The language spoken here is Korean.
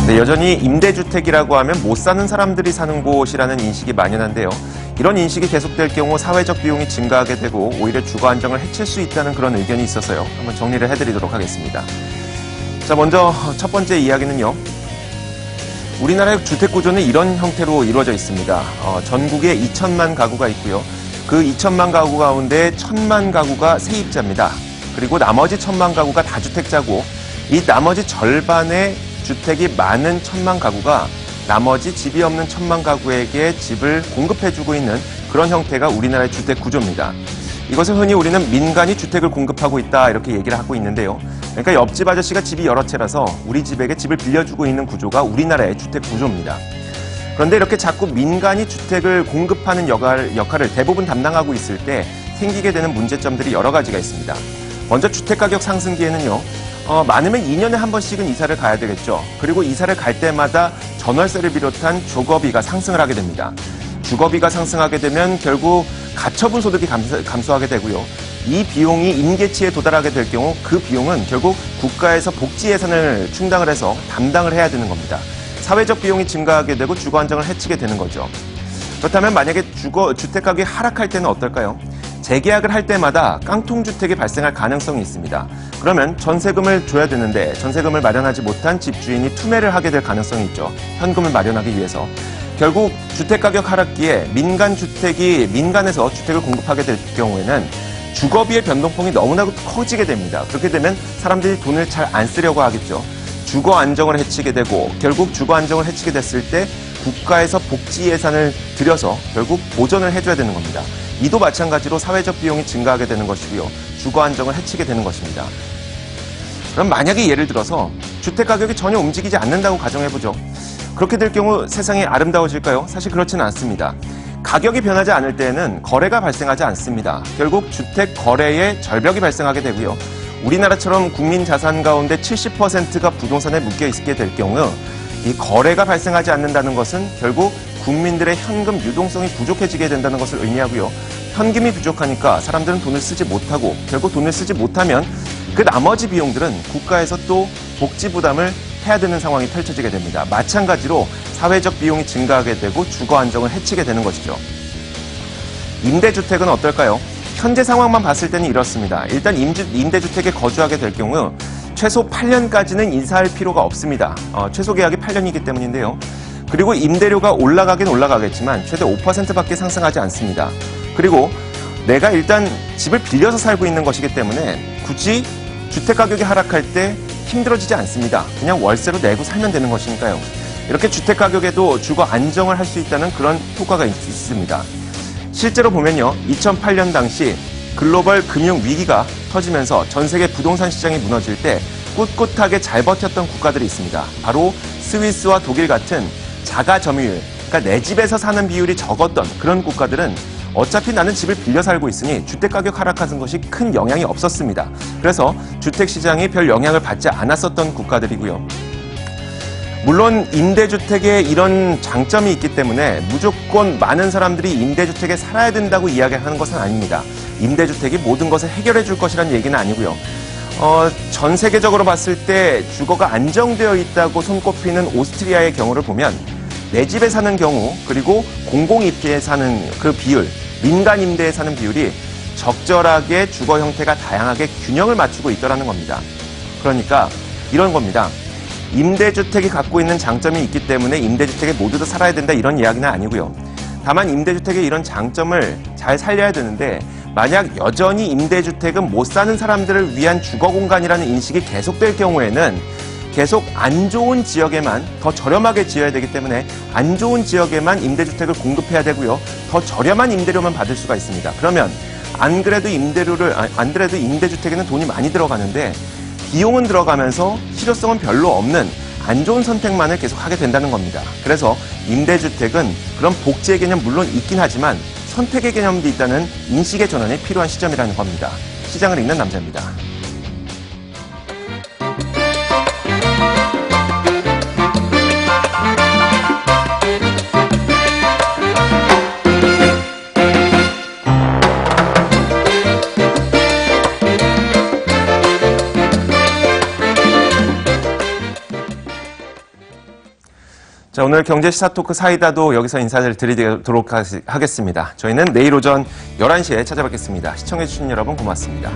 네, 여전히 임대주택이라고 하면 못 사는 사람들이 사는 곳이라는 인식이 만연한데요. 이런 인식이 계속될 경우 사회적 비용이 증가하게 되고 오히려 주거 안정을 해칠 수 있다는 그런 의견이 있어서요. 한번 정리를 해드리도록 하겠습니다. 자, 먼저 첫 번째 이야기는요. 우리나라의 주택 구조는 이런 형태로 이루어져 있습니다. 전국에 2천만 가구가 있고요. 그 2천만 가구 가운데 1,000만 가구가 세입자입니다. 그리고 나머지 1,000만 가구가 다주택자고 이 나머지 절반의 주택이 많은 1,000만 가구가 나머지 집이 없는 1,000만 가구에게 집을 공급해주고 있는 그런 형태가 우리나라의 주택 구조입니다. 이것을 흔히 우리는 민간이 주택을 공급하고 있다 이렇게 얘기를 하고 있는데요. 그러니까 옆집 아저씨가 집이 여러 채라서 우리 집에게 집을 빌려주고 있는 구조가 우리나라의 주택 구조입니다. 그런데 이렇게 자꾸 민간이 주택을 공급하는 역할을 대부분 담당하고 있을 때 생기게 되는 문제점들이 여러 가지가 있습니다. 먼저 주택가격 상승기에는요. 많으면 2년에 한 번씩은 이사를 가야 되겠죠. 그리고 이사를 갈 때마다 전월세를 비롯한 주거비가 상승을 하게 됩니다. 주거비가 상승하게 되면 결국 가처분 소득이 감소하게 되고요. 이 비용이 임계치에 도달하게 될 경우 그 비용은 결국 국가에서 복지 예산을 충당을 해서 담당을 해야 되는 겁니다. 사회적 비용이 증가하게 되고 주거 안정을 해치게 되는 거죠. 그렇다면 만약에 주택 가격이 하락할 때는 어떨까요? 재계약을 할 때마다 깡통주택이 발생할 가능성이 있습니다. 그러면 전세금을 줘야 되는데 전세금을 마련하지 못한 집주인이 투매를 하게 될 가능성이 있죠. 현금을 마련하기 위해서. 결국 주택가격 하락기에 민간에서 주택을 공급하게 될 경우에는 주거비의 변동폭이 너무나도 커지게 됩니다. 그렇게 되면 사람들이 돈을 잘 안 쓰려고 하겠죠. 주거 안정을 해치게 되고 결국 주거 안정을 해치게 됐을 때 국가에서 복지 예산을 들여서 결국 보전을 해줘야 되는 겁니다. 이도 마찬가지로 사회적 비용이 증가하게 되는 것이고요. 주거 안정을 해치게 되는 것입니다. 그럼 만약에 예를 들어서 주택 가격이 전혀 움직이지 않는다고 가정해보죠. 그렇게 될 경우 세상이 아름다워질까요? 사실 그렇지는 않습니다. 가격이 변하지 않을 때에는 거래가 발생하지 않습니다. 결국 주택 거래에 절벽이 발생하게 되고요. 우리나라처럼 국민 자산 가운데 70%가 부동산에 묶여 있게 될 경우 이 거래가 발생하지 않는다는 것은 결국 국민들의 현금 유동성이 부족해지게 된다는 것을 의미하고요. 현금이 부족하니까 사람들은 돈을 쓰지 못하고 결국 돈을 쓰지 못하면 그 나머지 비용들은 국가에서 또 복지 부담을 해야 되는 상황이 펼쳐지게 됩니다. 마찬가지로 사회적 비용이 증가하게 되고 주거 안정을 해치게 되는 것이죠. 임대주택은 어떨까요? 현재 상황만 봤을 때는 이렇습니다. 일단 임대주택에 거주하게 될 경우 최소 8년까지는 이사할 필요가 없습니다. 최소 계약이 8년이기 때문인데요. 그리고 임대료가 올라가긴 올라가겠지만 최대 5%밖에 상승하지 않습니다. 그리고 내가 일단 집을 빌려서 살고 있는 것이기 때문에 굳이 주택가격이 하락할 때 힘들어지지 않습니다. 그냥 월세로 내고 살면 되는 것이니까요. 이렇게 주택가격에도 주거 안정을 할 수 있다는 그런 효과가 있습니다. 실제로 보면요. 2008년 당시 글로벌 금융 위기가 터지면서 전 세계 부동산 시장이 무너질 때 꿋꿋하게 잘 버텼던 국가들이 있습니다. 바로 스위스와 독일 같은 자가 점유율, 그러니까 내 집에서 사는 비율이 적었던 그런 국가들은 어차피 나는 집을 빌려 살고 있으니 주택가격 하락하는 것이 큰 영향이 없었습니다. 그래서 주택시장이 별 영향을 받지 않았었던 국가들이고요. 물론 임대주택에 이런 장점이 있기 때문에 무조건 많은 사람들이 임대주택에 살아야 된다고 이야기하는 것은 아닙니다. 임대주택이 모든 것을 해결해 줄 것이라는 얘기는 아니고요. 전 세계적으로 봤을 때 주거가 안정되어 있다고 손꼽히는 오스트리아의 경우를 보면 내 집에 사는 경우 그리고 공공임대에 사는 그 비율, 민간 임대에 사는 비율이 적절하게 주거 형태가 다양하게 균형을 맞추고 있더라는 겁니다. 그러니까 이런 겁니다. 임대주택이 갖고 있는 장점이 있기 때문에 임대주택에 모두 다 살아야 된다 이런 이야기는 아니고요. 다만 임대주택의 이런 장점을 잘 살려야 되는데 만약 여전히 임대주택은 못 사는 사람들을 위한 주거 공간이라는 인식이 계속될 경우에는 계속 안 좋은 지역에만 더 저렴하게 지어야 되기 때문에 안 좋은 지역에만 임대주택을 공급해야 되고요. 더 저렴한 임대료만 받을 수가 있습니다. 그러면 안 그래도 임대주택에는 돈이 많이 들어가는데 비용은 들어가면서 실효성은 별로 없는 안 좋은 선택만을 계속 하게 된다는 겁니다. 그래서 임대주택은 그런 복지의 개념 물론 있긴 하지만 선택의 개념도 있다는 인식의 전환이 필요한 시점이라는 겁니다. 시장을 읽는 남자입니다. 자, 오늘 경제시사토크 사이다도 여기서 인사를 드리도록 하겠습니다. 저희는 내일 오전 11시에 찾아뵙겠습니다. 시청해주신 여러분 고맙습니다.